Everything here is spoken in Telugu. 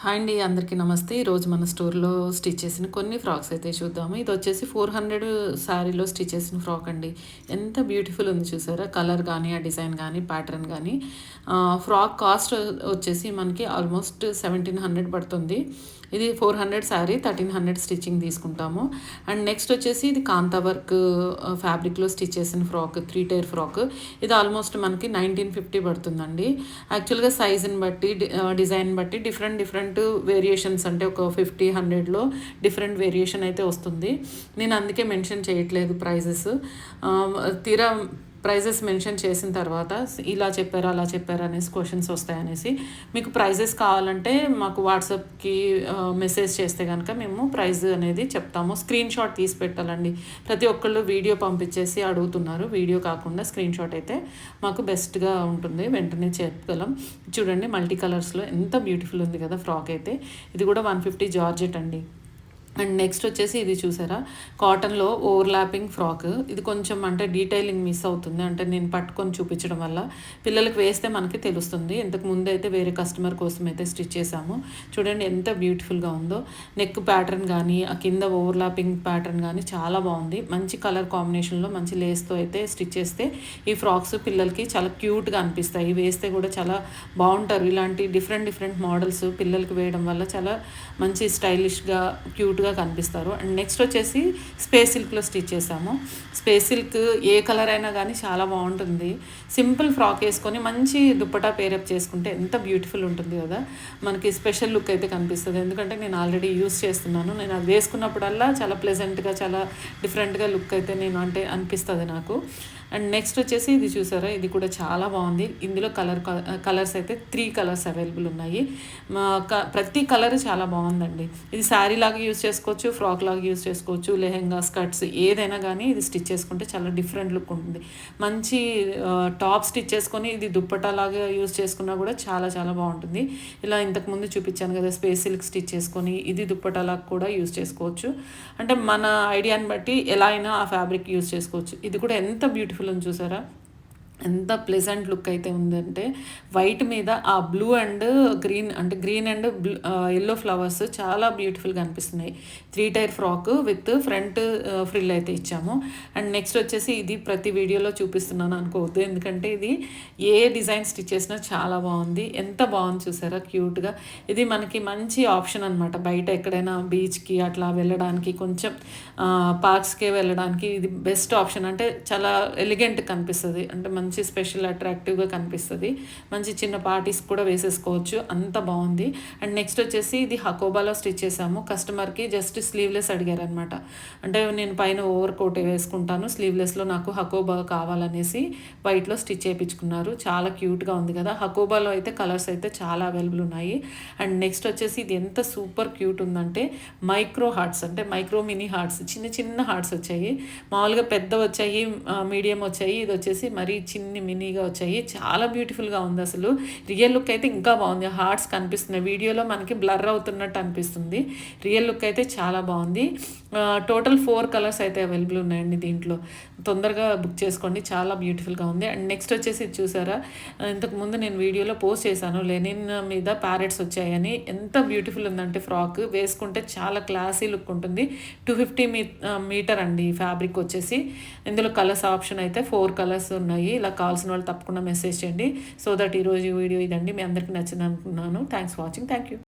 హాయ్ అండి, అందరికీ నమస్తే. ఈరోజు మన స్టోర్‌లో స్టిచ్ చేసిన కొన్ని ఫ్రాక్స్ అయితే చూద్దాము. ఇదొచ్చేసి 400 శారీలో స్టిచ్ చేసిన ఫ్రాక్ అండి. ఎంత బ్యూటిఫుల్ ఉంది చూసారా? కలర్ గానీ, ఆ డిజైన్ గానీ, ప్యాటర్న్ గానీ. ఫ్రాక్ కాస్ట్ వచ్చేసి మనకి ఆల్మోస్ట్ 1700 పడుతుంది. ఇది 400 శారీ, 1300 స్టిచ్చింగ్ తీసుకుంటాము. అండ్ నెక్స్ట్ వచ్చేసి ఇది కాంతా వర్క్ ఫ్యాబ్రిక్‌లో స్టిచ్ చేసిన ఫ్రాక్, 3 టైర్ ఫ్రాక్. ఇది ఆల్మోస్ట్ మనకి 1950 పడుతుందండి. యాక్చువల్‌గా సైజ్‌ని బట్టి డిజైన్ బట్టి డిఫరెంట్ వేరియేషన్స్, అంటే ఒక 50, 100లో డిఫరెంట్ వేరియేషన్ అయితే వస్తుంది. నేను అందుకే మెన్షన్ చేయట్లేదు ప్రైజెస్. తీరా ప్రైజెస్ మెన్షన్ చేసిన తర్వాత ఇలా చెప్పారా, అలా చెప్పారా అనేసి క్వశ్చన్స్ వస్తాయనేసి, మీకు ప్రైజెస్ కావాలంటే మాకు వాట్సాప్‌కి మెసేజ్ చేస్తే కనుక మేము ప్రైజ్ అనేది చెప్తాము. స్క్రీన్ షాట్ తీసి పెట్టాలండి. ప్రతి ఒక్కళ్ళు వీడియో పంపించేసి అడుగుతున్నారు. వీడియో కాకుండా స్క్రీన్ షాట్ అయితే మాకు బెస్ట్‌గా ఉంటుంది, వెంటనే చెప్పగలం. చూడండి, మల్టీ కలర్స్‌లో ఎంత బ్యూటిఫుల్ ఉంది కదా ఫ్రాక్ అయితే. ఇది కూడా 150 జార్జెట్ అండి. అండ్ నెక్స్ట్ వచ్చేసి ఇది చూసారా, కాటన్లో ఓవర్లాపింగ్ ఫ్రాక్. ఇది కొంచెం అంటే డీటెయిలింగ్ మిస్ అవుతుంది, అంటే నేను పట్టుకొని చూపించడం వల్ల. పిల్లలకి వేస్తే మనకి తెలుస్తుంది. ఇంతకు ముందు అయితే వేరే కస్టమర్ కోసం అయితే స్టిచ్ చేశాము. చూడండి ఎంత బ్యూటిఫుల్గా ఉందో. నెక్ ప్యాటర్న్ కానీ, ఆ కింద ఓవర్లాపింగ్ ప్యాటర్న్ కానీ చాలా బాగుంది. మంచి కలర్ కాంబినేషన్లో మంచి లేస్తో అయితే స్టిచ్ చేస్తే ఈ ఫ్రాక్స్ పిల్లలకి చాలా క్యూట్గా అనిపిస్తాయి. వేస్తే కూడా చాలా బాగుంటారు. ఇలాంటి డిఫరెంట్ మోడల్స్ పిల్లలకి వేయడం వల్ల చాలా మంచి స్టైలిష్గా, క్యూట్గా కనిపిస్తారు. అండ్ నెక్స్ట్ వచ్చేసి స్పేస్ సిల్క్లో స్టిచ్ చేసాము. స్పేస్ సిల్క్ ఏ కలర్ అయినా కానీ చాలా బాగుంటుంది. సింపుల్ ఫ్రాక్ వేసుకొని మంచి దుప్పటా పేరప్ చేసుకుంటే ఎంత బ్యూటిఫుల్ ఉంటుంది కదా. మనకి స్పెషల్ లుక్ అయితే కనిపిస్తుంది. ఎందుకంటే నేను ఆల్రెడీ యూస్ చేస్తున్నాను. నేను అది వేసుకున్నప్పుడల్లా చాలా ప్లెజెంట్గా, చాలా డిఫరెంట్గా లుక్ అయితే అంటే అనిపిస్తుంది నాకు. అండ్ నెక్స్ట్ వచ్చేసి ఇది చూసారా, ఇది కూడా చాలా బాగుంది. ఇందులో కలర్స్ అయితే 3 కలర్స్ అవైలబుల్ ఉన్నాయి. ప్రతి కలర్ చాలా బాగుందండి. ఇది శారీ లాగా యూస్ చేసుకోవచ్చు, ఫ్రాక్ లాగా యూస్ చేసుకోవచ్చు, లెహెంగా, స్కర్ట్స్ ఏదైనా కానీ ఇది స్టిచ్ చేసుకుంటే చాలా డిఫరెంట్ లుక్ ఉంటుంది. మంచి టాప్ స్టిచ్ చేసుకొని ఇది దుప్పటా లాగా యూస్ చేసుకున్నా కూడా చాలా బాగుంటుంది. ఇలా ఇంతకుముందు చూపించాను కదా, స్పేస్ సిల్క్ స్టిచ్ చేసుకొని ఇది దుప్పటా లాగా కూడా యూస్ చేసుకోవచ్చు. అంటే మన ఐడియాని బట్టి ఎలా అయినా ఆ ఫ్యాబ్రిక్ యూస్ చేసుకోవచ్చు. ఇది కూడా ఎంత బ్యూటిఫుల్ ఉంది చూసారా, ఎంత ప్లెజెంట్ లుక్ అయితే ఉందంటే. వైట్ మీద ఆ బ్లూ అండ్ గ్రీన్, అంటే గ్రీన్ అండ్ ఎల్లో ఫ్లవర్స్ చాలా బ్యూటిఫుల్గా అనిపిస్తున్నాయి. 3 tier frock with front frill అయితే ఇచ్చాము. అండ్ నెక్స్ట్ వచ్చేసి ఇది ప్రతి వీడియోలో చూపిస్తున్నాను అనుకోవద్దు, ఎందుకంటే ఇది ఏ డిజైన్ స్టిచ్ చేసినా చాలా బాగుంది. ఎంత బాగుంది చూసారా, క్యూట్గా. ఇది మనకి మంచి ఆప్షన్ అనమాట. బయట ఎక్కడైనా బీచ్కి అట్లా వెళ్ళడానికి, కొంచెం పార్క్స్కే వెళ్ళడానికి ఇది బెస్ట్ ఆప్షన్. అంటే చాలా ఎలిగెంట్ కనిపిస్తుంది, అంటే మంచి స్పెషల్ అట్రాక్టివ్గా కనిపిస్తుంది. మంచి చిన్న పార్టీస్ కూడా వేసేసుకోవచ్చు, అంత బాగుంది. అండ్ నెక్స్ట్ వచ్చేసి ఇది హకోబాలో స్టిచ్ చేసాము. కస్టమర్కి జస్ట్ స్లీవ్లెస్ అడిగారనమాట. అంటే నేను పైన ఓవర్ కోట్ వేసుకుంటాను, స్లీవ్లెస్లో నాకు హకోబా కావాలనేసి వైట్లో స్టిచ్ చేయించుకున్నారు. చాలా క్యూట్గా ఉంది కదా. హకోబాలో అయితే కలర్స్ అయితే చాలా అవైలబుల్ ఉన్నాయి. అండ్ నెక్స్ట్ వచ్చేసి ఇది ఎంత సూపర్ క్యూట్ ఉందంటే, మైక్రో హార్ట్స్, అంటే మైక్రో మినీ హార్ట్స్, చిన్న హార్ట్స్ వచ్చాయి. మామూలుగా పెద్ద వచ్చాయి, మీడియం వచ్చాయి. ఇది వచ్చేసి మరీ చిన్ని మినీగా వచ్చాయి. చాలా బ్యూటిఫుల్గా ఉంది. అసలు రియల్ లుక్ అయితే ఇంకా బాగుంది. హార్ట్స్ కనిపిస్తున్నాయి, వీడియోలో మనకి బ్లర్ అవుతున్నట్టు అనిపిస్తుంది. రియల్ లుక్ అయితే చాలా బాగుంది. టోటల్ 4 కలర్స్ అయితే అవైలబుల్ ఉన్నాయండి దీంట్లో. తొందరగా బుక్ చేసుకోండి, చాలా బ్యూటిఫుల్గా ఉంది. అండ్ నెక్స్ట్ వచ్చేసి ఇది చూసారా, ఇంతకుముందు నేను వీడియోలో పోస్ట్ చేశాను, లెనిన్ మీద ప్యారెట్స్ వచ్చాయని. ఎంత బ్యూటిఫుల్ ఉందంటే ఫ్రాక్ వేసుకుంటే చాలా క్లాసీ లుక్ ఉంటుంది. 250 మీటర్ అండి ఫ్యాబ్రిక్ వచ్చేసి. ఇందులో కలర్స్ ఆప్షన్ అయితే 4 కలర్స్ ఉన్నాయి. ఇలా కావాల్సిన వాళ్ళు తప్పకుండా మెసేజ్ చేయండి. సో దట్ ఈరోజు వీడియో ఇదండి, మీ అందరికీ నచ్చింది అనుకున్నాను. Thanks for watching. Thank you.